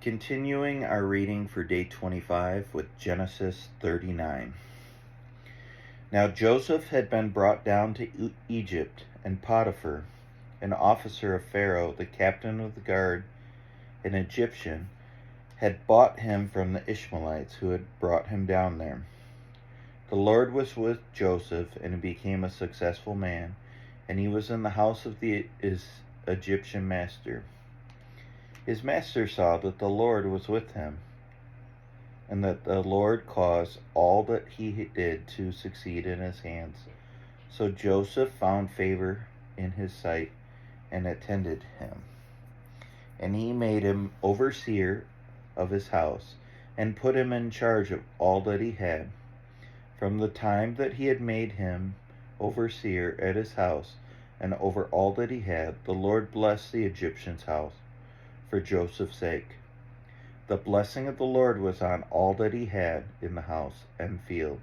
Continuing our reading for day 25 with Genesis 39. Now Joseph had been brought down to Egypt, and Potiphar, an officer of Pharaoh, the captain of the guard, an Egyptian, had bought him from the Ishmaelites who had brought him down there. The Lord was with Joseph, and he became a successful man, and he was in the house of his Egyptian master. His master saw that the Lord was with him, and that the Lord caused all that he did to succeed in his hands. So Joseph found favor in his sight and attended him. And he made him overseer of his house, and put him in charge of all that he had. From the time that he had made him overseer at his house, and over all that he had, the Lord blessed the Egyptian's house for Joseph's sake. The blessing of the Lord was on all that he had in the house and field.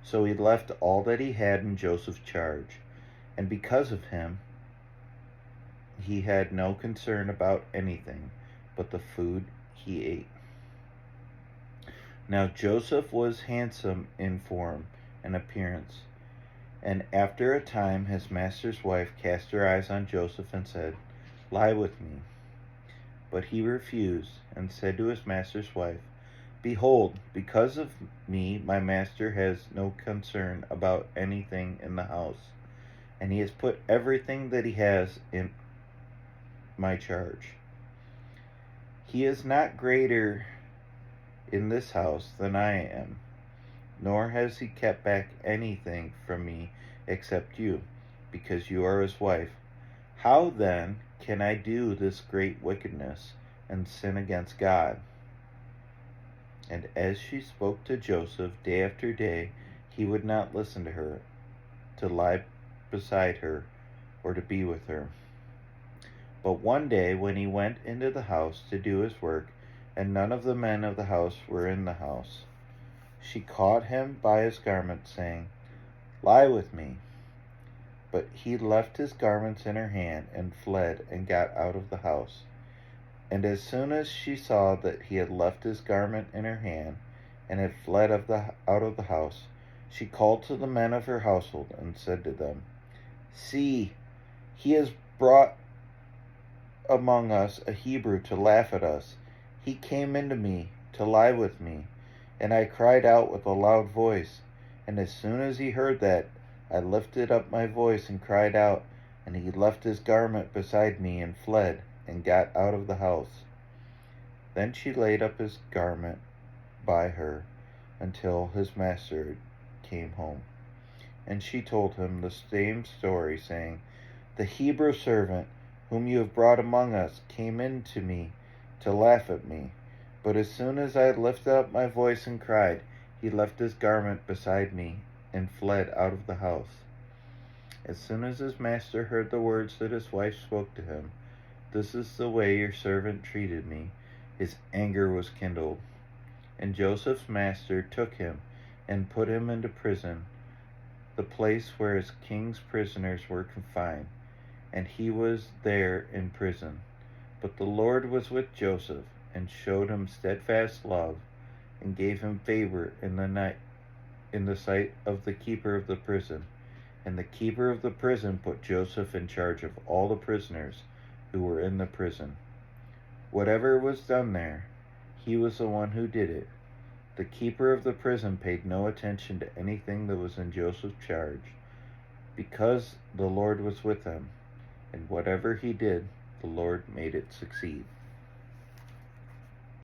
So he left all that he had in Joseph's charge, and because of him, he had no concern about anything but the food he ate. Now Joseph was handsome in form and appearance, and after a time his master's wife cast her eyes on Joseph and said, "Lie with me." But he refused, and said to his master's wife, "Behold, because of me my master has no concern about anything in the house, and he has put everything that he has in my charge. He is not greater in this house than I am, nor has he kept back anything from me except you, because you are his wife. How then can I do this great wickedness and sin against God?" And as she spoke to Joseph day after day, he would not listen to her, to lie beside her, or to be with her. But one day when he went into the house to do his work, and none of the men of the house were in the house, she caught him by his garment, saying, "Lie with me." But he left his garments in her hand, and fled, and got out of the house. And as soon as she saw that he had left his garment in her hand, and had fled out of the house, she called to the men of her household, and said to them, "See, he has brought among us a Hebrew to laugh at us. He came into me to lie with me, and I cried out with a loud voice. And as soon as he heard that, I lifted up my voice and cried out, and he left his garment beside me and fled, and got out of the house." Then she laid up his garment by her until his master came home. And she told him the same story, saying, "The Hebrew servant whom you have brought among us came in to me to laugh at me. But as soon as I lifted up my voice and cried, he left his garment beside me and fled out of the house." As soon as his master heard the words that his wife spoke to him, "This is the way your servant treated me," his anger was kindled. And Joseph's master took him and put him into prison, the place where his king's prisoners were confined, and he was there in prison. But the Lord was with Joseph, and showed him steadfast love, and gave him favor in the sight of the keeper of the prison. And the keeper of the prison put Joseph in charge of all the prisoners who were in the prison. Whatever was done there, he was the one who did it. The keeper of the prison paid no attention to anything that was in Joseph's charge, because the Lord was with him, and whatever he did, the Lord made it succeed.